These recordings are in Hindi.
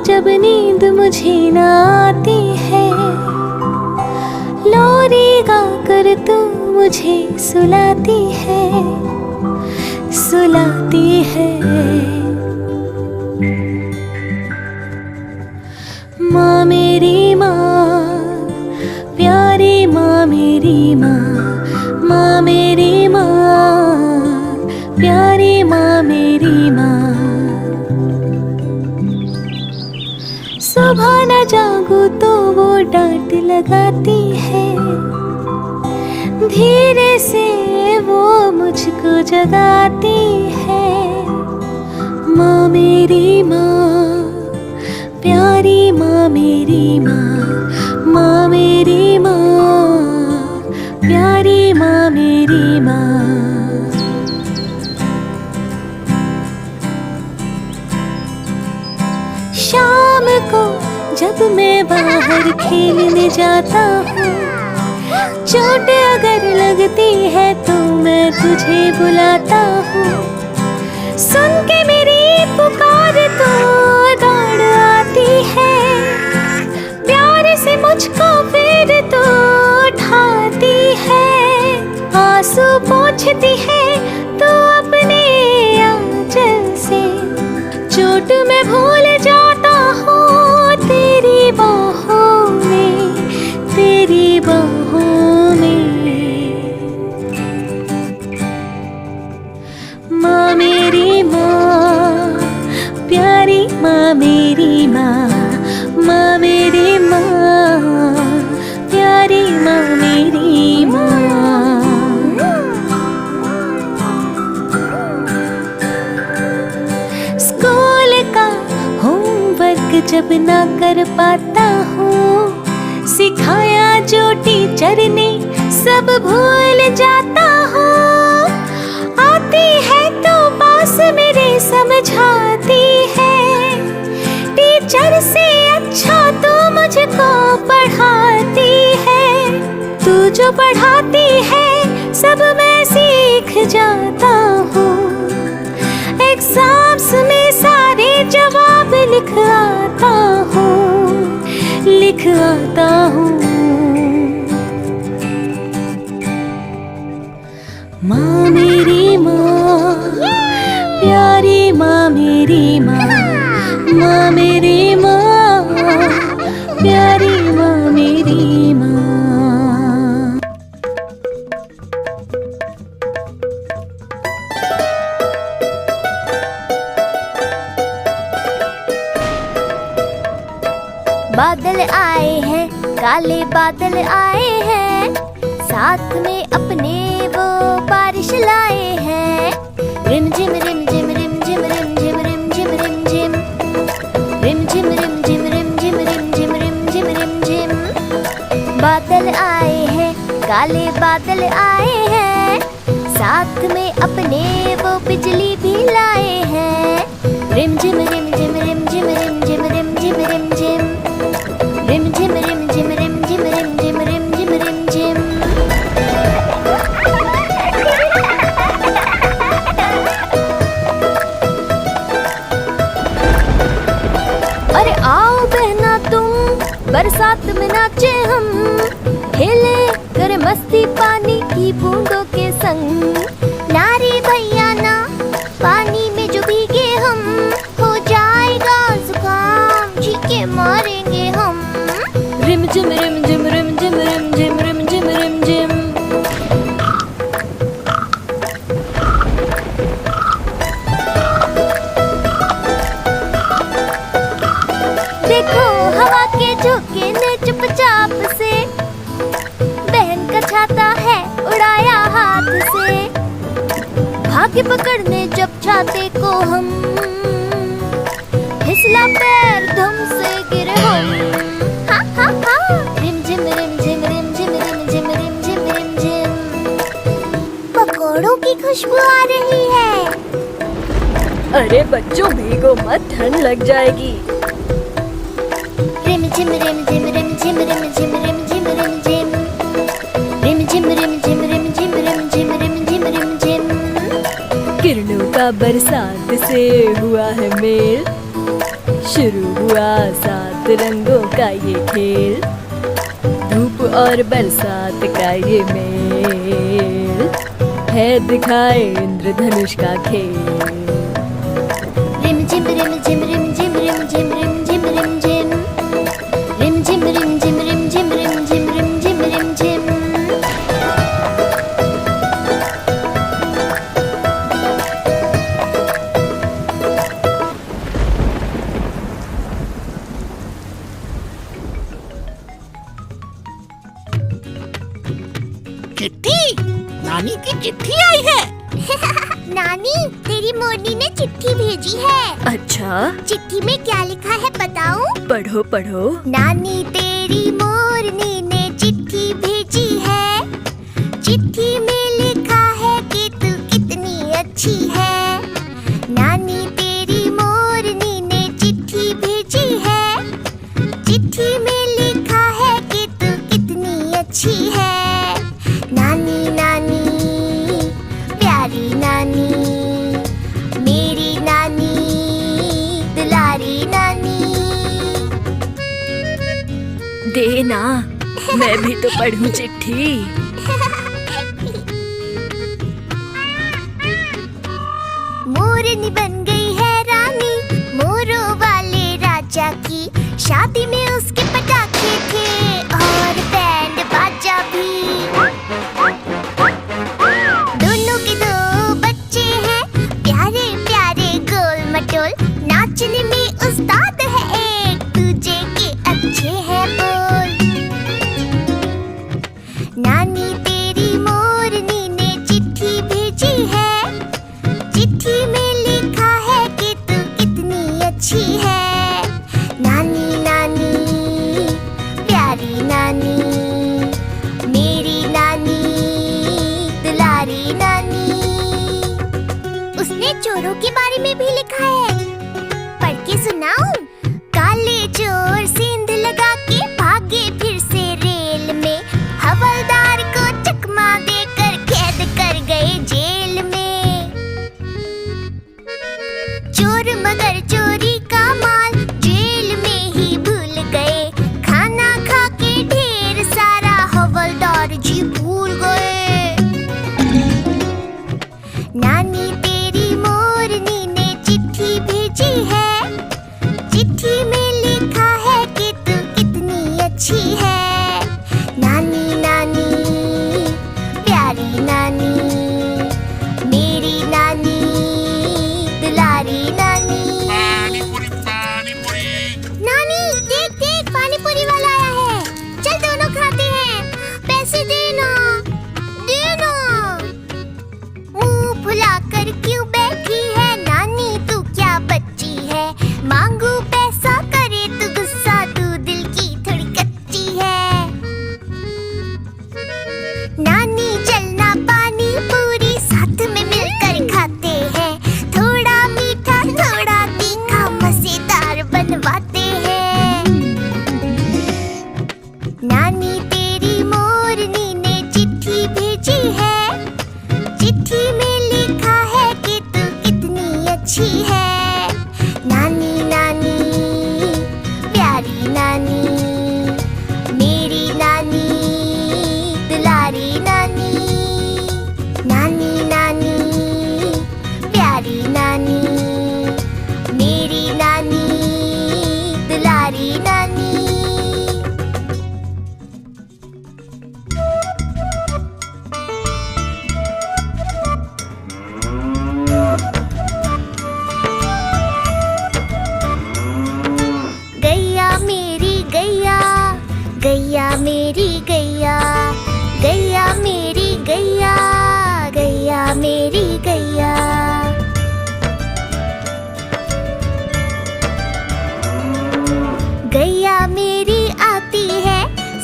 जब नींद मुझे ना आती है, लोरी गा कर तू मुझे सुलाती है, सुलाती है। माँ मेरी माँ, प्यारी माँ मेरी माँ, माँ मेरी माँ, प्यारी माँ मेरी माँ। सुबह न जागूं तो वो डांट लगाती है, धीरे से वो मुझको जगाती है। माँ मेरी माँ, प्यारी माँ मेरी माँ, माँ मेरी माँ, प्यारी माँ मेरी माँ। शाम को जब मैं बाहर खेलने जाता हूँ, चोट अगर लगती है तो मैं तुझे बुलाता हूँ। सुन के मेरी पुकार तो दौड़ आती है, प्यार से मुझको फिर तो उठाती है। आंसू पोंछती है तो अपने आंचल से, चोट मैं भूल जाता हूँ तेरी बाहों में, तेरी बाहों में। माँ मेरी माँ, प्यारी माँ मेरी माँ, माँ मेरी माँ, प्यारी माँ मेरी माँ। स्कूल का होमवर्क जब ना कर पाता हूँ, सिखाया जो टीचर ने सब भूल जाता हूँ। आती है तो पास मेरे समझाती है, टीचर से अच्छा तो मुझको पढ़ाती है। तू जो पढ़ाती है सब मैं सीख जाता हूँ, एग्जाम्स में सारे जवाब लिख आता हूँ, लिख आता हूँ। माँ मेरी माँ, प्यारी माँ मेरी माँ, माँ मेरी माँ, प्यारी माँ मेरी माँ। बादल आए हैं, काले बादल आए हैं, साथ में अपने वो बारिश लाए हैं। रिम झिम रिम झिम रिम झिम रिम झिम रिम झिम रिम झिम, रिम झिम रिम झिम रिम झिम रिम झिम रिम झिम रिम झिम। बादल आए हैं, काले बादल आए हैं, साथ में अपने वो बिजली भी लाए हैं। रिम झिम रिम झिम रिम झिम रिम झिम रिम झिम रिम झिम, रिम झिम रिम झिम रिम झिम रिम झिम रिम झिम रिम झिम। अरे आओ बहना तुम, बरसात में नाचे हम, खेले करे मस्ती पानी की बूंदों के संग। नारी भैया ना पानी में जो भीगे हम, हो जाएगा जुकाम चीखे मारेंगे हम। रिम झिम रिम झिम रिम झिम रिम झिम रिम झिम रिम झिम। देखो हवा के झोंके ने चुपचाप से बहन का छाता है उड़ाया हाथ से। भाग्य पकड़ने जब छाते को हम, फिसला पैर धम से गिरे हम। हा हा हा। रिम झिम रिम झिम रिम झिम रिम झिम रिम झिम रिम झिम। पकौड़ों की खुशबू आ रही है। अरे बच्चों भीगो मत, ठंड लग जाएगी। रिम झिम रिम झिम रिम झिम रिम झिम रिम झिम रिम झिम, रिम झिम रिम झिम रिम झिम रिम झिम रिम झिम रिम झिम। किरणों का बरसात से हुआ है मेल, शुरू हुआ 7 रंगों का ये खेल, धूप और बरसात का ये मेल है, दिखाए इंद्रधनुष का खेल। रिम झिम रिम झिम रिम झिम रिम झिम रिम झिम रिम झिम रिम झिम रिम झिम रिम झिम रिम झिम रिम झिम रिम झिम। चिट्ठी, नानी की चिट्ठी आई है। नानी, तेरी मोरनी ने चिट्ठी भेजी है। अच्छा, चिट्ठी में क्या लिखा है बताऊं? पढ़ो पढ़ो। नानी तेरी मोरनी ने चिट्ठी भेजी है, चिट्ठी में लिखा है कि तू कितनी अच्छी है। नानी तेरी मोरनी ने चिट्ठी भेजी है, चिट्ठी में लिखा है कि तू कितनी अच्छी है। नानी नानी प्यारी नानी, मेरी नानी दुलारी नानी। देना, मैं भी तो पढ़ूं चिट्ठी। मोरनी बन गई है रानी, मोरों वाले राजा की। शादी में उसके पटाखे थे और बैंड बाजा भी। दोनों के 2 बच्चे हैं, प्यारे प्यारे गोल मटोल। नाचने में उस्ताद है एक, दूजे के अच्छे हैं बोल। नानी तेरी मोरनी ने चिट्ठी भेजी है, चिट्ठी में लिखा है कि तू कितनी अच्छी है। नानी नानी प्यारी नानी, मेरी नानी दुलारी नानी। उसने चोरों के बारे में भी लिखा है, पढ़ के सुनाऊं? काले चोर सेंध लगा के भागे फिर से रेल में, हवलदार को चकमा देकर कैद कर गए जेल में। चोर मगर चोरी का माल जेल में ही भूल गए, खाना खा के ढेर सारा हवलदार जी भूल गए। नानी तेरी मोरनी ने चिट्ठी भेजी है, चिट्ठी में लिखा है कि तू कितनी अच्छी है। नानी नानी प्यारी नानी, मेरी नानी दुलारी नानी। पानी पूरी, पानी पूरी। नानी देख देख, पानी पूरी वाला आया है, चल दोनों खाते हैं। पैसे देना देना। मुंह फुलाकर क्यों बैठी है नानी, तू क्या बच्ची है? मांगू पैसा करे तू गुस्सा, तू दिल की थोड़ी कच्ची है। नानी चलना पानी पूरी साथ में मिलकर खाते हैं, थोड़ा मीठा थोड़ा तीखा मजेदार बनवाते हैं। नानी तेरी मोरनी ने चिट्ठी भेजी है, चिट्ठी में लिखा है कि तू कितनी अच्छी है। नानी नानी प्यारी नानी, मेरी नानी दुलारी नानी। नानी नानी प्यारी नानी, मेरी नानी दुलारी नानी। गैया मेरी गैया, गैया मेरी गैया, गैया मेरी गैया, गैया मेरी गैया। गैया मेरी आती है,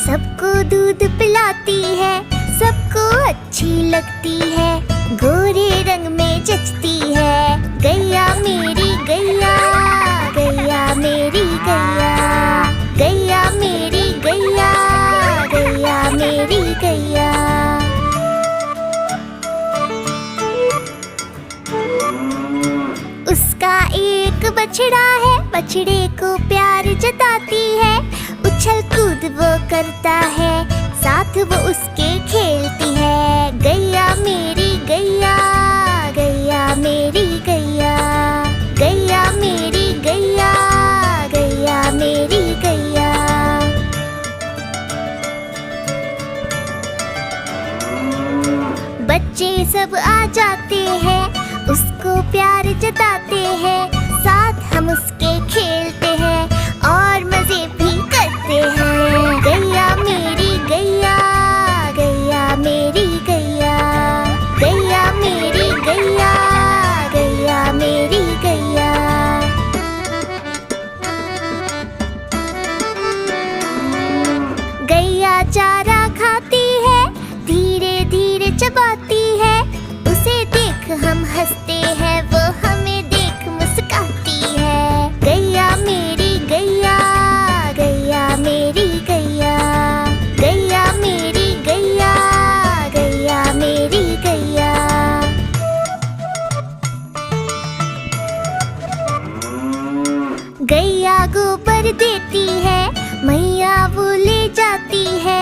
सबको दूध पिलाती है, सबको अच्छी लगती है, गोरे रंग में जचती है। गैया मेरी गैया, गैया मेरी गैया, गैया मेरी गैया, गैया मेरी गैया। उसका एक बछड़ा है, बछड़े को प्यार जताती है। उछल कूद वो करता है, साथ वो उसके खेलती है। गैया मेरी गैया, गैया मेरी गैया, गैया मेरी गैया, गैया मेरी गैया। बच्चे सब आ जाते हैं, उसको प्यार जताते हैं। साथ हम उसके खेलते हैं और मजे भी करते हैं। गैया मेरी गैया, गैया मेरी गैया, गैया मेरी गैया, गैया मेरी गैया। गैया चारा खाती है, धीरे धीरे चबाती है। उसे देख हम हंसते हैं, वो हमें देख मुस्काती है। गैया मेरी गैया, गैया मेरी गैया, गैया मेरी गैया, गैया मेरी गैया। गैया गोबर देती है, मैया वो ले जाती है।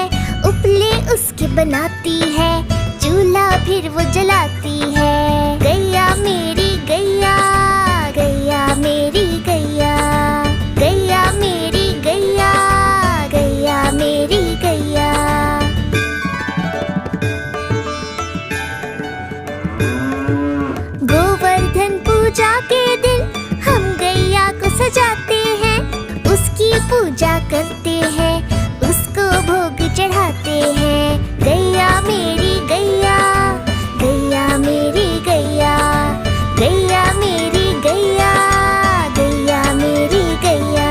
उपले उसके बनाती है, चूल्हा फिर वो जलाती है। गैया मेरी गैया, गैया मेरी गैया, गैया मेरी गैया, गैया मेरी गैया। गोवर्धन पूजा के दिन हम गैया को सजाते हैं। उसकी पूजा करते हैं, उसको भोग चढ़ाते हैं। गैया मेरी गैया, गैया मेरी गैया, गैया मेरी गैया, गैया मेरी गैया।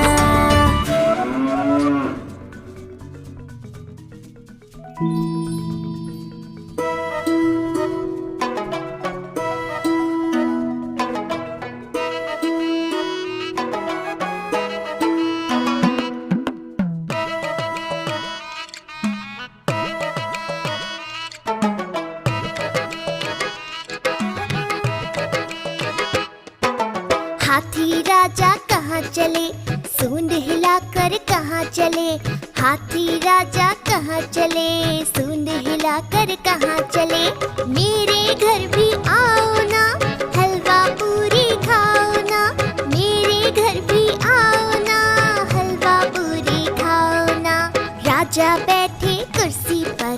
हाथी राजा कहाँ चले, सूंड हिलाकर कहाँ चले। हाथी राजा कहाँ चले, सूंड हिलाकर कहाँ चले। मेरे घर भी आओ ना, हलवा पूरी खाओ ना। मेरे घर भी आओ ना, हलवा पूरी खाओ ना। राजा बैठे कुर्सी पर,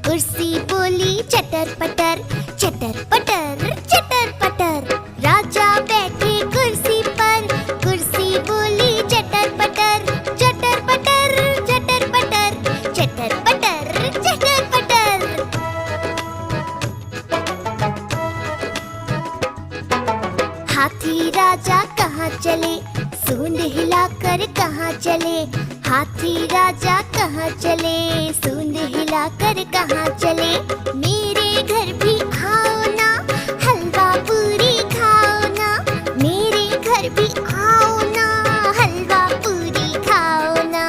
कुर्सी बोली चटर पटर, चटर पटर, चटर पटर। राजा बैठे कुर्सी पर, कुर्सी बोली चटर पटर, चटर पटर, चटर पटर, चटर पटर, चटर पटर। हाथी राजा कहाँ चले, सूंड हिलाकर कहाँ चले। हाथी राजा कहाँ चले, सूंड हिलाकर कहाँ चले। मेरे घर भी आओ ना, हलवा पूरी खाओ ना। मेरे घर भी आओ ना, हलवा पूरी खाओ ना।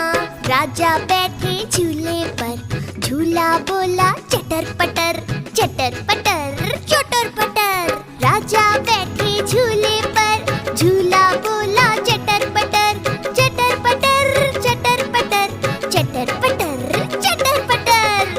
राजा बैठे झूले पर, झूला बोला चटर पटर, चटर पटर, चटर पटर। राजा बैठे झूले पर, झूला बोला चटर पटर, चटर पटर, चटर पटर, चटर पटर, चटर पटर।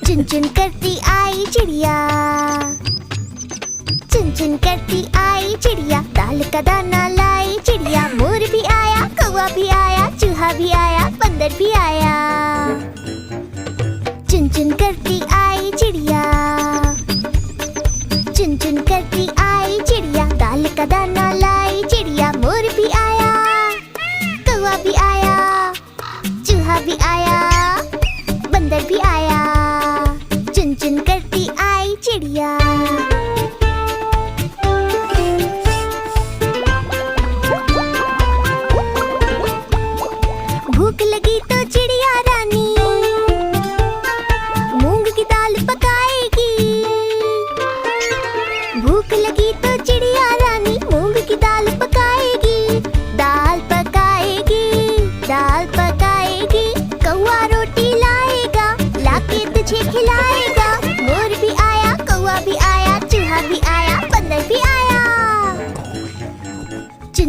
चुन चुन करती आई चिड़िया, चुन चुन करती आई चिड़िया। दाल का दाना लाई चिड़िया। मोर भी आया, कौवा भी आया, चूहा भी आया, बंदर भी आया। चुन चुन करती आई चिड़िया, चुन चुन करती आई चिड़िया। दाल का दाना लाई चिड़िया। मोर भी आया, कौवा भी आया, चूहा भी आया, बंदर भी आया। चुन चुन करती आई चिड़िया। भूख लगी तो चिड़िया रानी